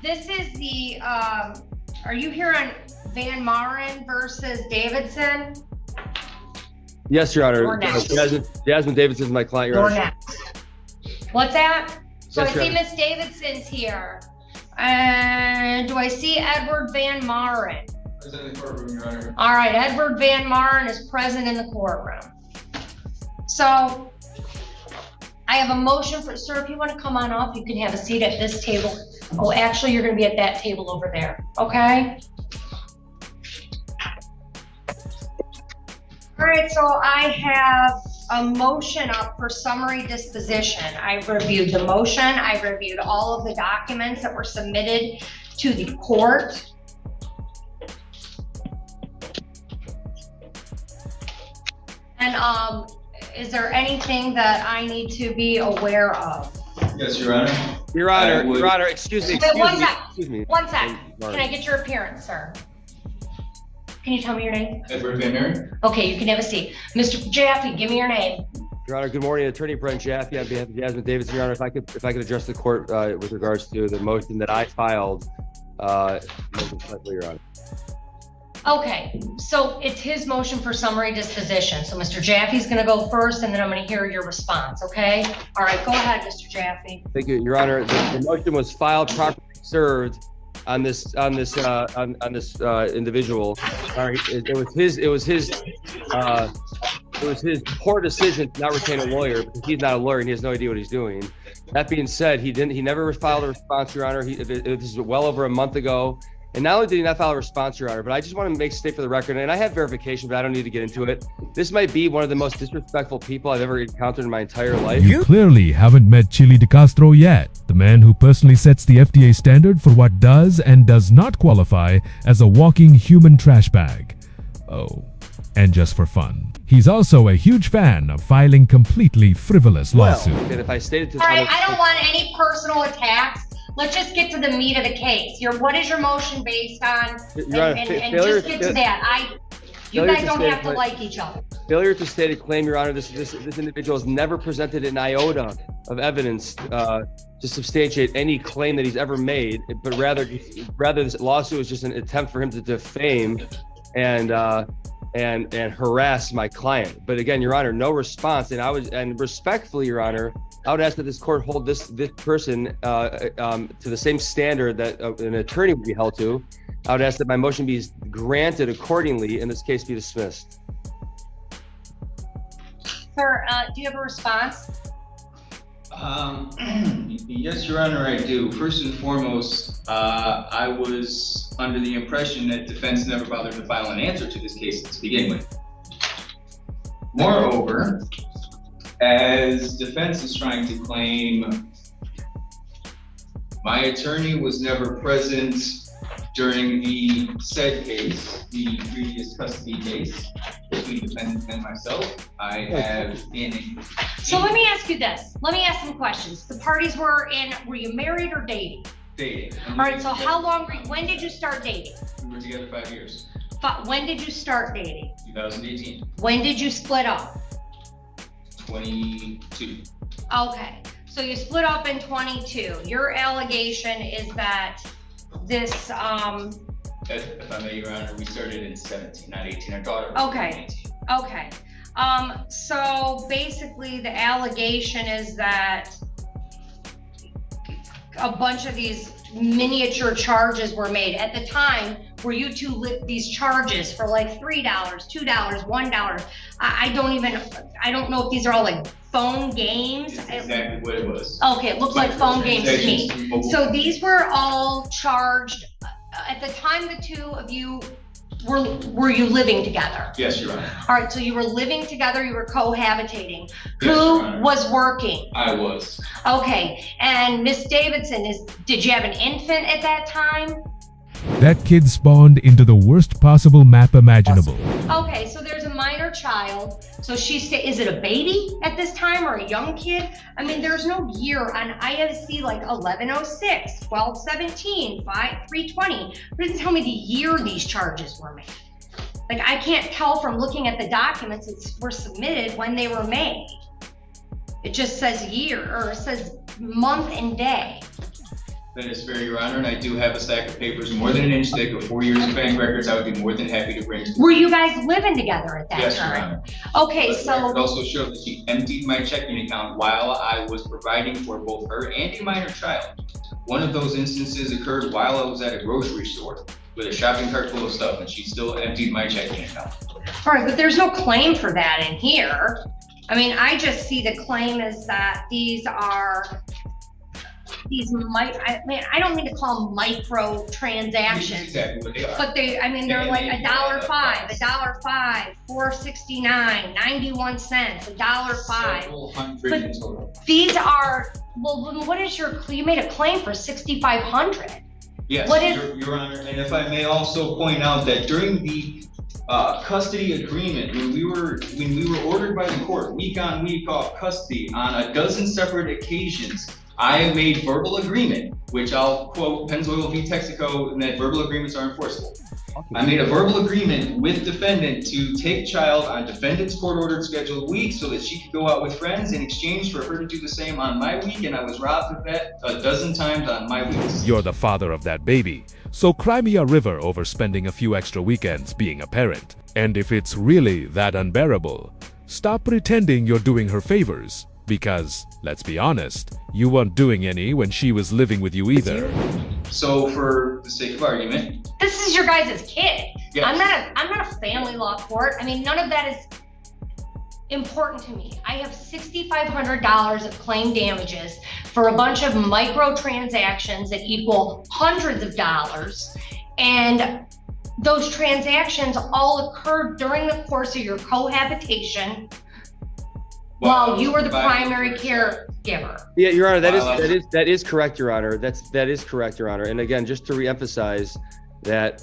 this is the, are you here on Van Maren versus Davidson? Yes, Your Honor. Or next. Jasmine Davidson is my client, Your Or Honor. next. What's that? So Yes, I see Your Honor. Miss Davidson's here. And do I see Edward Van Maren? Present in the courtroom, Your Honor. All right, Edward Van Maren is present in the courtroom. So I have a motion for, sir, if you want to come on up, you can have a seat at this table. Oh, actually, you're going to be at that table over there, okay? All right, so I have a motion up for summary disposition. I've reviewed the motion. I've reviewed all of the documents that were submitted to the court. And is there anything that I need to be aware of? Yes, Your Honor. Your Honor, excuse me. Wait, one Excuse me. One sec. Can I get your appearance, sir? Can you tell me your name? Edward Van Maren. Okay, you can have a seat. Mr. Jaffe, give me your name. Your Honor, good morning. Attorney Brent Jaffe on behalf of Jasmine Davidson. Your Honor, if I could address the court with regards to the motion that I filed, Your Honor. Okay, so it's his motion for summary disposition. So Mr. Jaffe's gonna go first, and then I'm gonna hear your response, okay? All right, go ahead, Mr. Jaffe. Thank you, Your Honor. The motion was filed, properly served on this individual. All right, it was his poor decision to not retain a lawyer because he's not a lawyer and he has no idea what he's doing. That being said, he never filed a response, Your Honor. This is well over a month ago. And not only did he not file a response, Your Honor, but I just want to state for the record, and I have verification, but I don't need to get into it. This might be one of the most disrespectful people I've ever encountered in my entire life. You clearly haven't met Chili DeCastro yet, the man who personally sets the FDA standard for what does and does not qualify as a walking human trash bag. Oh, and just for fun, he's also a huge fan of filing completely frivolous lawsuits. And if I stated to All right, I don't want any personal attacks. Let's just get to the meat of the case. What is your motion based on? Your Honor, And just get to that. You guys don't have to like each other. Failure to state a claim, Your Honor. This individual has never presented an iota of evidence to substantiate any claim that he's ever made, but rather this lawsuit was just an attempt for him to defame and harass my client. But again, Your Honor, no response. And respectfully, Your Honor, I would ask that this court hold this person to the same standard that an attorney would be held to. I would ask that my motion be granted accordingly, in this case be dismissed. Sir, do you have a response? Yes, Your Honor, I do. First and foremost, I was under the impression that defense never bothered to file an answer to this case to begin with. Moreover, as defense is trying to claim, my attorney was never present during the said case, the previous custody case between defendant and myself. I have in. So let me ask you this. Let me ask some questions. The parties were you married or dating? Dating. All right, so how long when did you start dating? We were together 5 years. When did you start dating? 2018. When did you split up? 22. Okay, so you split up in 22. Your allegation is that this, If I may, Your Honor, we started in 17, not 18. Our daughter was Okay. 18. Okay. So basically the allegation is that a bunch of these miniature charges were made. At the time, were you two lit these charges for like $3, $2, $1? I don't know if these are all like phone games. That's exactly what it was. Okay, it looks like phone games to me. So these were all charged, at the time the two of you were you living together? Yes, Your Honor. All right, so you were living together, you were cohabitating. Yes, Who Your Honor. was working? I was. Okay, and Miss Davidson, did you have an infant at that time? That kid spawned into the worst possible map imaginable. Okay, so there's a minor child. So is it a baby at this time or a young kid? I mean, there's no year on ISC like 1106, 1217, 320. It doesn't tell me the year these charges were made. Like, I can't tell from looking at the documents that were submitted when they were made. It just says year, or it says month and day. That is fair, Your Honor, and I do have a stack of papers more than an inch thick of 4 years of bank records. I would be more than happy to bring to Were you guys living together at that Yes, Your time? Honor. Okay, But the record so, also showed that she emptied my checking account while I was providing for both her and a minor child. One of those instances occurred while I was at a grocery store with a shopping cart full of stuff, and she still emptied my checking account. all right, but there's no claim for that in here. I mean, I just see the claim is that these are, I don't mean to call them micro transactions. Exactly what they are. But they, I mean, they're like $1.05, $1.05, $4.69, 91 cents, $1.05. Several hundred But- in total. These are, well, then what is you made a claim for 6,500. Yes, What is- Your Honor, and if I may also point out that during the custody agreement, when we were ordered by the court week on week off custody on a dozen separate occasions, I made verbal agreement, which I'll quote Pennzoil v. Texaco, and that verbal agreements are enforceable. I made a verbal agreement with defendant to take child on defendant's court-ordered scheduled week so that she could go out with friends in exchange for her to do the same on my week, and I was robbed of that a dozen times on my weeks. You're the father of that baby, so cry me a river over spending a few extra weekends being a parent. And if it's really that unbearable, stop pretending you're doing her favors. Because, let's be honest, you weren't doing any when she was living with you either. So for the sake of argument, This is your guys' kid. Yes. I'm not a family law court. I mean, none of that is important to me. I have $6,500 of claim damages for a bunch of micro transactions that equal hundreds of dollars. And those transactions all occurred during the course of your cohabitation while you were the primary caregiver. Yeah, Your Honor, that Wow. is correct, Your Honor. That is correct, Your Honor. And again, just to reemphasize that,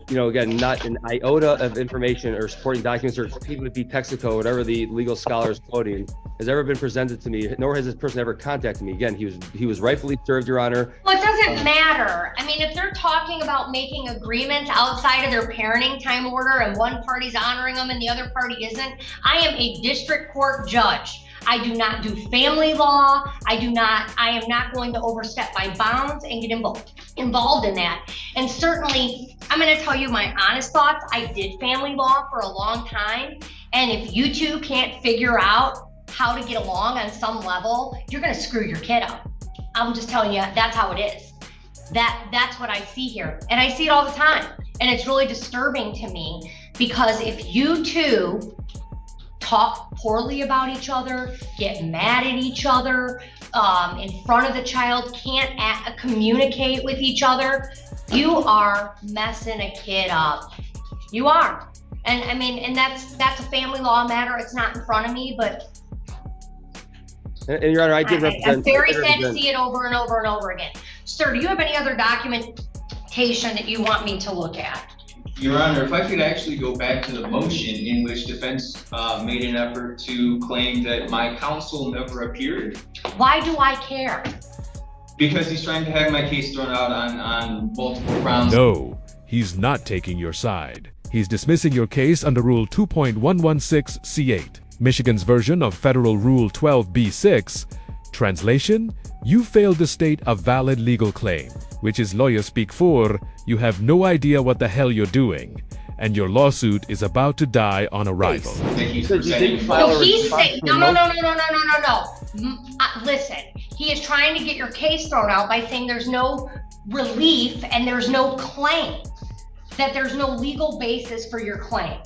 again, not an iota of information or supporting documents or even with Texaco, whatever the legal scholar is quoting, has ever been presented to me, nor has this person ever contacted me. Again, he was rightfully served, Your Honor. Well, it doesn't matter. I mean, if they're talking about making agreements outside of their parenting time order and one party's honoring them and the other party isn't, I am a district court judge. I do not do family law. I am not going to overstep my bounds and get involved in that. And certainly, I'm going to tell you my honest thoughts. I did family law for a long time. And if you two can't figure out how to get along on some level, you're going to screw your kid up. I'm just telling you, that's how it is. That's what I see here. And I see it all the time. And it's really disturbing to me because if you two talk poorly about each other, get mad at each other, in front of the child, can't communicate with each other, you are messing a kid up. You are. And I mean, and that's a family law matter. It's not in front of me, but And Your Honor, I did I'm represent. very sad to see it over and over and over again. Sir, do you have any other documentation that you want me to look at? Your Honor, if I could actually go back to the motion in which defense made an effort to claim that my counsel never appeared, Why do I care? because he's trying to have my case thrown out on multiple grounds. No, he's not taking your side. He's dismissing your case under Rule 2.116C8, Michigan's version of Federal Rule 12B6. Translation: you failed to state a valid legal claim, which is lawyer speak for, you have no idea what the hell you're doing, and your lawsuit is about to die on arrival. That he's So you presenting didn't file No, a he's response saying, to no. the Listen, he is trying to get your case thrown out by saying there's no relief and there's no claim, that there's no legal basis for your claim.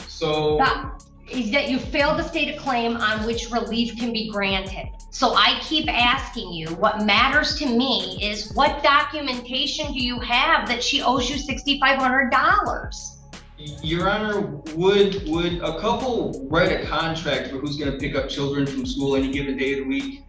So, Is that you failed to state a claim on which relief can be granted. So I keep asking you, what matters to me is what documentation do you have that she owes you $6,500? Your Honor, would a couple write a contract for who's going to pick up children from school any given day of the week?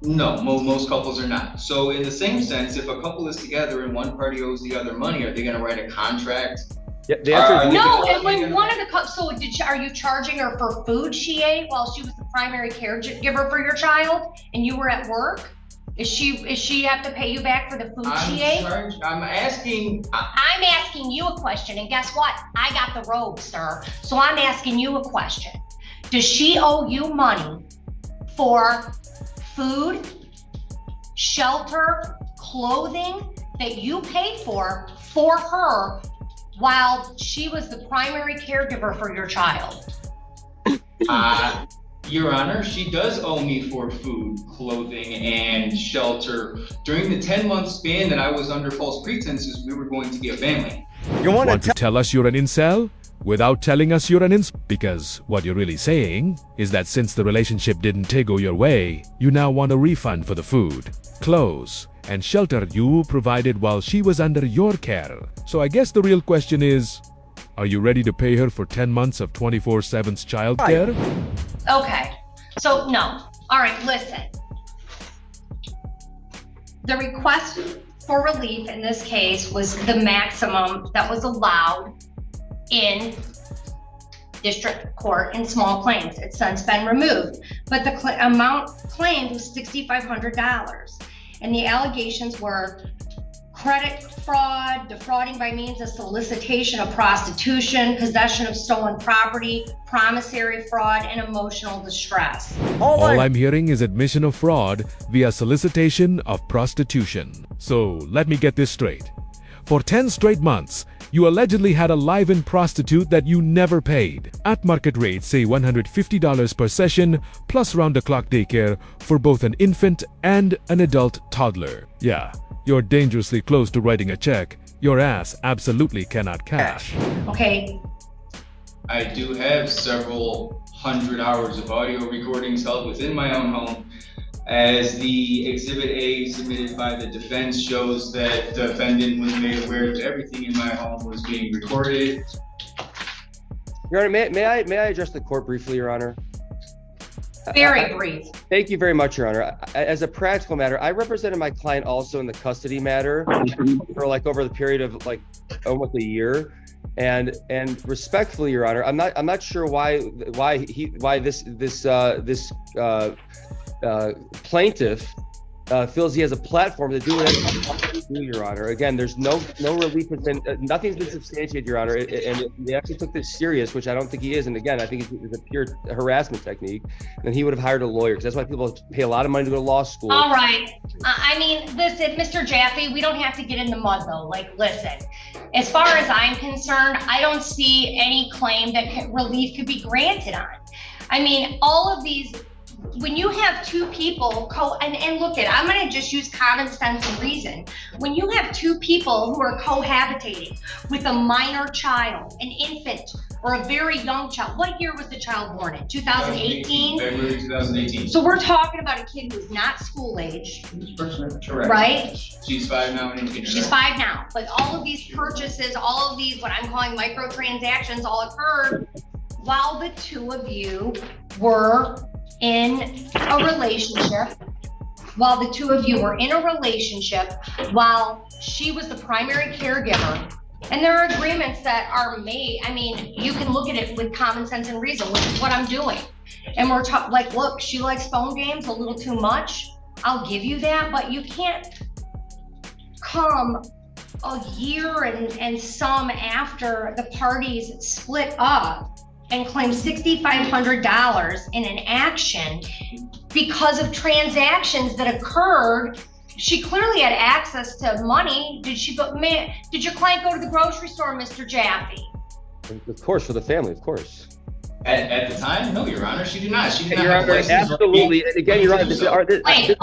No, most couples are not. So in the same sense, if a couple is together and one party owes the other money, are they going to write a contract? Yeah, the answer is No, and when one of the so are you charging her for food she ate while she was the primary caregiver for your child and you were at work? Is she have to pay you back for the food she ate? I'm asking. I'm asking you a question, and guess what? I got the robe, sir. So I'm asking you a question. Does she owe you money for food, shelter, clothing that you paid for her while she was the primary caregiver for your child? Your Honor, she does owe me for food, clothing, and shelter. During the 10-month span that I was under false pretenses, we were going to be a family. You Want to tell us you're an incel without telling us you're an incel? Because what you're really saying is that since the relationship didn't go your way, you now want a refund for the food, clothes, and shelter you provided while she was under your care. So I guess the real question is, are you ready to pay her for 10 months of 24/7 childcare? Okay, so no. All right, listen. The request for relief in this case was the maximum that was allowed in district court in small claims. It's since been removed, but the amount claimed was $6,500. And the allegations were credit fraud, defrauding by means of solicitation of prostitution, possession of stolen property, promissory fraud, and emotional distress. All I'm hearing is admission of fraud via solicitation of prostitution. So let me get this straight. For 10 straight months, you allegedly had a live-in prostitute that you never paid. At market rates, say $150 per session, plus round-the-clock daycare for both an infant and an adult toddler. Yeah, you're dangerously close to writing a check your ass absolutely cannot cash. Okay. I do have several hundred hours of audio recordings held within my own home, as the Exhibit A submitted by the defense shows that the defendant was made aware that everything in my home was being recorded. Your Honor, may I address the court briefly, Your Honor? Very brief. Thank you very much, Your Honor. As a practical matter, I represented my client also in the custody matter for like over the period of like almost a year. And respectfully, Your Honor, I'm not sure why this plaintiff feels he has a platform to do whatever he wants to do, Your Honor. Again, there's no relief has been, nothing's been substantiated, Your Honor, and they actually took this serious, which I don't think he is. And again, I think it's a pure harassment technique. And he would have hired a lawyer, because that's why people pay a lot of money to go to law school. All right. I mean, listen, Mr. Jaffe, we don't have to get in the mud though. Like, listen, as far as I'm concerned, I don't see any claim that relief could be granted on. I mean, all of these, when you have two people and look at, I'm going to just use common sense and reason. When you have two people who are cohabitating with a minor child, an infant, or a very young child, what year was the child born in? 2018? February 2018. So we're talking about a kid who's not school age, Correct. right? She's 5 now and in kindergarten. She's 5 now, but all of these purchases, all of these, what I'm calling microtransactions, all occurred while the two of you were in a relationship, while she was the primary caregiver. And there are agreements that are made. I mean, you can look at it with common sense and reason, which is what I'm doing. And we're talking like, look, she likes phone games a little too much. I'll give you that, but you can't come a year and some after the parties split up and claim $6,500 in an action because of transactions that occurred. She clearly had access to money. Did your client go to the grocery store, Mr. Jaffe? Of course, for the family, of course. At the time, no, Your Honor, she did not. She did not Your have a Honor, license. absolutely. Again, Your Honor, I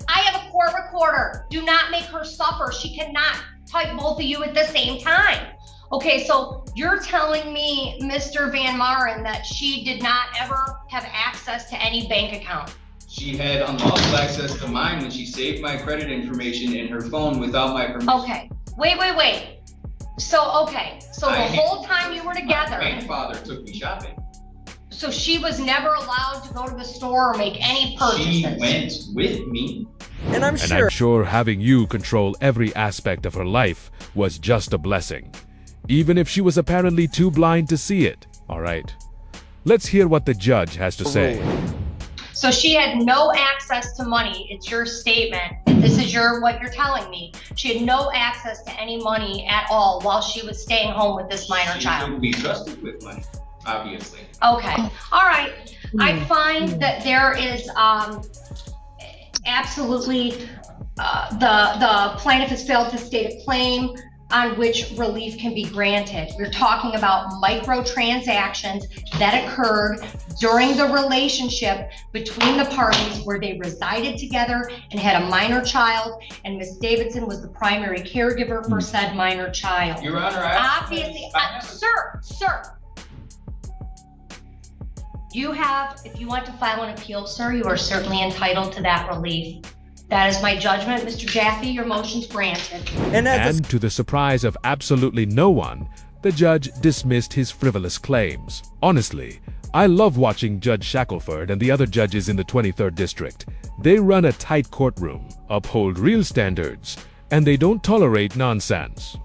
have a court recorder. Do not make her suffer. She cannot type both of you at the same time. Okay, so you're telling me, Mr. Van Maren, that she did not ever have access to any bank account? She had unlawful access to mine when she saved my credit information in her phone without my permission. Okay, wait. So the whole time you were together. My grandfather took me shopping. So she was never allowed to go to the store or make any purchases? She went with me. And I'm sure having you control every aspect of her life was just a blessing, even if she was apparently too blind to see it. All right, let's hear what the judge has to say. So she had no access to money. It's your statement. This is what you're telling me. She had no access to any money at all while she was staying home with this minor child. She couldn't be trusted with money. obviously. Okay, all right. I find that there is absolutely the plaintiff has failed to state a claim on which relief can be granted. We're talking about microtransactions that occurred during the relationship between the parties where they resided together and had a minor child, and Ms. Davidson was the primary caregiver for said minor child. Your Honor, Obviously, sir. You have, if you want to file an appeal, sir, you are certainly entitled to that relief. That is my judgment. Mr. Jaffe, your motion's granted. And to the surprise of absolutely no one, the judge dismissed his frivolous claims. Honestly, I love watching Judge Shackelford and the other judges in the 23rd District. They run a tight courtroom, uphold real standards, and they don't tolerate nonsense.